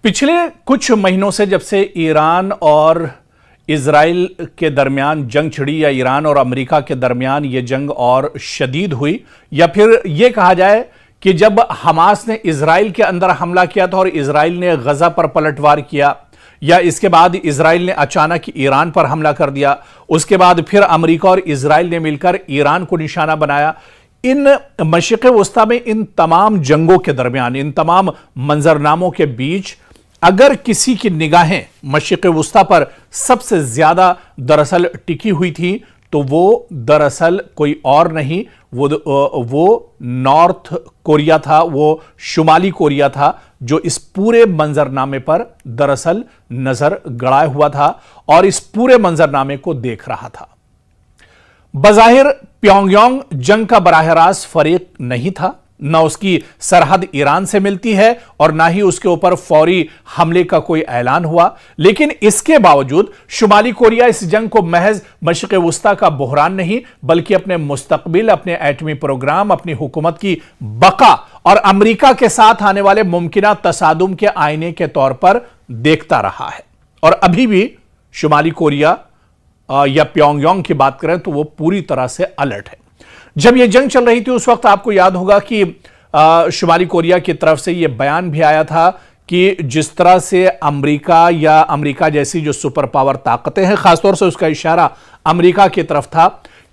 पिछले कुछ महीनों से जब से ईरान और इजराइल के दरमियान जंग छिड़ी या ईरान और अमेरिका के दरमियान ये जंग और शदीद हुई, या फिर ये कहा जाए कि जब हमास ने इजराइल के अंदर हमला किया था और इजराइल ने गजा पर पलटवार किया, या इसके बाद इजराइल ने अचानक ईरान पर हमला कर दिया, उसके बाद फिर अमेरिका और इजराइल ने मिलकर ईरान को निशाना बनाया। इन मशरिक़ वस्ता में इन तमाम जंगों के दरमियान, इन तमाम मंजरनामों के बीच अगर किसी की निगाहें मशरिक़ वस्ता पर सबसे ज्यादा दरअसल टिकी हुई थी तो वो दरअसल कोई और नहीं, वो नॉर्थ कोरिया था, वो शुमाली कोरिया था, जो इस पूरे मंजरनामे पर दरअसल नजर गड़ाए हुआ था और इस पूरे मंजरनामे को देख रहा था। बज़ाहिर प्योंगयांग जंग का बराह रास्त फरीक नहीं था, न उसकी सरहद ईरान से मिलती है और ना ही उसके ऊपर फौरी हमले का कोई ऐलान हुआ, लेकिन इसके बावजूद शुमाली कोरिया इस जंग को महज मशरिक़ वस्ता का बहरान नहीं बल्कि अपने मुस्तकबिल, अपने एटमी प्रोग्राम, अपनी हुकूमत की बका और अमेरिका के साथ आने वाले मुमकिना तसादुम के आईने के तौर पर देखता रहा है। और अभी भी शुमाली कोरिया या प्योंगयांग की बात करें तो वो पूरी तरह से अलर्ट है। जब यह जंग चल रही थी उस वक्त आपको याद होगा कि शुमाली कोरिया की तरफ से यह बयान भी आया था कि जिस तरह से अमेरिका या अमेरिका जैसी जो सुपर पावर ताकतें हैं, खासतौर से उसका इशारा अमेरिका की तरफ था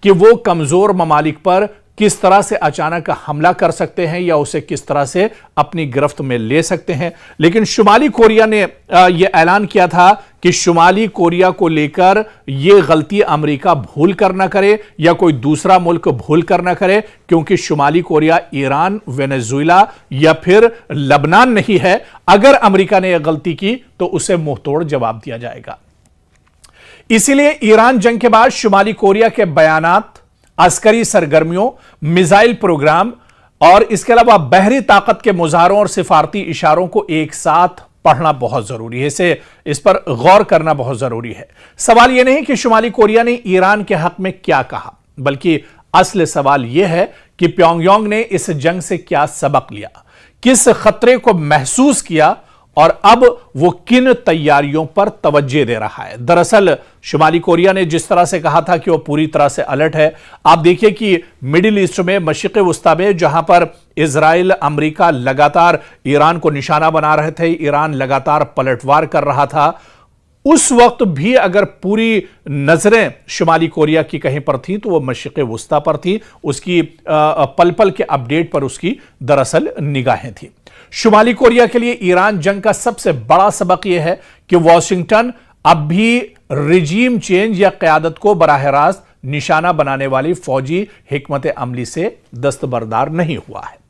कि वो कमजोर ममालिक पर किस तरह से अचानक हमला कर सकते हैं या उसे किस तरह से अपनी गिरफ्त में ले सकते हैं। लेकिन शुमाली कोरिया ने यह ऐलान किया था कि शुमाली कोरिया को लेकर यह गलती अमेरिका भूल कर ना करे या कोई दूसरा मुल्क भूल कर ना करे, क्योंकि शुमाली कोरिया ईरान, वेनेजुएला या फिर लबनान नहीं है। अगर अमेरिका ने यह गलती की तो उसे मुंहतोड़ जवाब दिया जाएगा। इसीलिए ईरान जंग के बाद शुमाली कोरिया के बयानात, अस्करी सरगर्मियों, मिसाइल प्रोग्राम और इसके अलावा बहरी ताकत के मुजाहरों और सिफारती इशारों को एक साथ पढ़ना बहुत जरूरी है, इस पर गौर करना बहुत जरूरी है। सवाल यह नहीं कि शुमाली कोरिया ने ईरान के हक में क्या कहा, बल्कि असल सवाल यह है कि प्योंगयांग ने इस जंग से क्या सबक लिया, किस खतरे को महसूस किया और अब वो किन तैयारियों पर तवज्जो दे रहा है। दरअसल शुमाली कोरिया ने जिस तरह से कहा था कि वो पूरी तरह से अलर्ट है, आप देखिए कि मिडिल ईस्ट में, मशरिक़ वस्ता में, जहां पर इजराइल, अमेरिका लगातार ईरान को निशाना बना रहे थे, ईरान लगातार पलटवार कर रहा था, उस वक्त भी अगर पूरी नजरें शुमाली कोरिया की कहीं पर थी तो वो मशरिक़ वस्ता पर थी, उसकी पल पल के अपडेट पर उसकी दरअसल निगाहें थी। शुमाली कोरिया के लिए ईरान जंग का सबसे बड़ा सबक यह है कि वॉशिंगटन अब भी रिजीम चेंज या क़यादत को बराह रास्त निशाना बनाने वाली फौजी हिकमत अमली से दस्तबरदार नहीं हुआ है।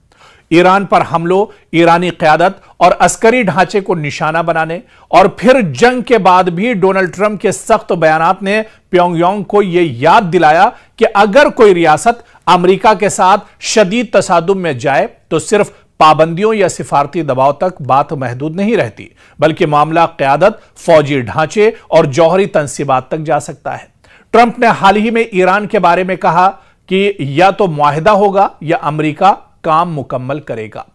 ईरान पर हमलों, ईरानी क़यादत और अस्करी ढांचे को निशाना बनाने और फिर जंग के बाद भी डोनाल्ड ट्रंप के सख्त बयानात ने प्योंगयांग को यह याद दिलाया कि अगर कोई रियासत अमेरिका के साथ शदीद तसादुम में जाए तो सिर्फ पाबंदियों या सिफारती दबाव तक बात महदूद नहीं रहती, बल्कि मामला क़यादत, फौजी ढांचे और जौहरी तंसीबात तक जा सकता है। ट्रंप ने हाल ही में ईरान के बारे में कहा कि या तो मुआहिदा होगा या अमेरिका काम मुकम्मल करेगा,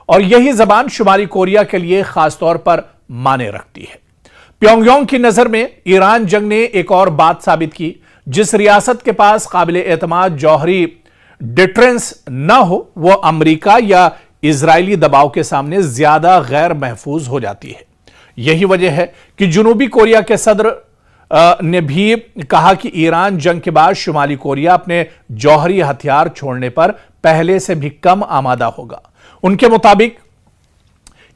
और यही जबान शुमाली कोरिया के लिए खासतौर पर माने रखती है। प्योंगयांग की नजर में ईरान जंग ने एक और बात साबित की, जिस रियासत के पास काबिल एतमाद जौहरी डिटरेंस न हो वो अमेरिका या इजरायली दबाव के सामने ज्यादा गैर महफूज हो जाती है। यही वजह है कि जनूबी कोरिया के सदर ने भी कहा कि ईरान जंग के बाद शुमाली कोरिया अपने जौहरी हथियार छोड़ने पर पहले से भी कम आमादा होगा। उनके मुताबिक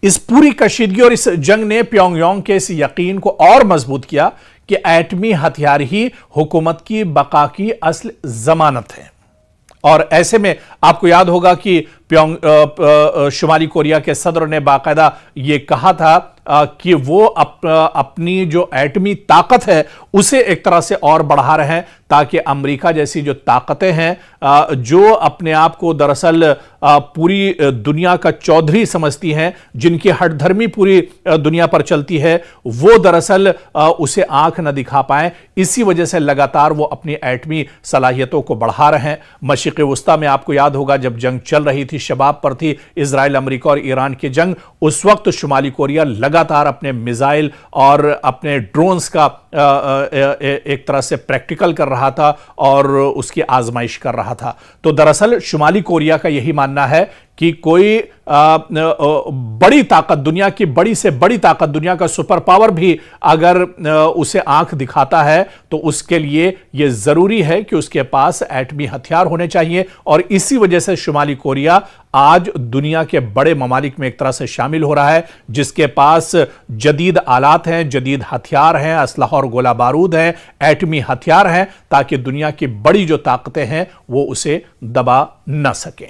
इस पूरी कशीदगी और इस जंग ने प्योंगयांग के इस यकीन को और मजबूत किया कि एटमी हथियार ही हुकूमत की बका की असल जमानत है। और ऐसे में आपको याद होगा कि शुमाली कोरिया के सदर ने बाकायदा यह कहा था कि वो अपनी जो एटमी ताकत है उसे एक तरह से और बढ़ा रहे हैं, ताकि अमेरिका जैसी जो ताकतें हैं जो अपने आप को दरअसल पूरी दुनिया का चौधरी समझती हैं, जिनकी हठधर्मी पूरी दुनिया पर चलती है, वो दरअसल उसे आंख न दिखा पाएं। इसी वजह से लगातार वो अपनी एटमी सलाहियतों को बढ़ा रहे हैं। मशरिक़ वस्ता में आपको याद होगा जब जंग चल रही थी की शबाब पर थी इजराइल, अमेरिका और ईरान की जंग, उस वक्त शुमाली कोरिया लगातार अपने मिसाइल और अपने ड्रोन्स का एक तरह से प्रैक्टिकल कर रहा था और उसकी आजमाइश कर रहा था। तो दरअसल शुमाली कोरिया का यही मानना है कि कोई बड़ी ताकत, दुनिया की बड़ी से बड़ी ताकत, दुनिया का सुपर पावर भी अगर उसे आंख दिखाता है तो उसके लिए यह जरूरी है कि उसके पास एटमी हथियार होने चाहिए। और इसी वजह से शुमाली कोरिया आज दुनिया के बड़े ममालिक में एक तरह से शामिल हो रहा है, जिसके पास जदीद आलात हैं, जदीद हथियार हैं, असलहा और गोला बारूद हैं, एटमी हथियार हैं, ताकि दुनिया की बड़ी जो ताकतें हैं वो उसे दबा न सकें।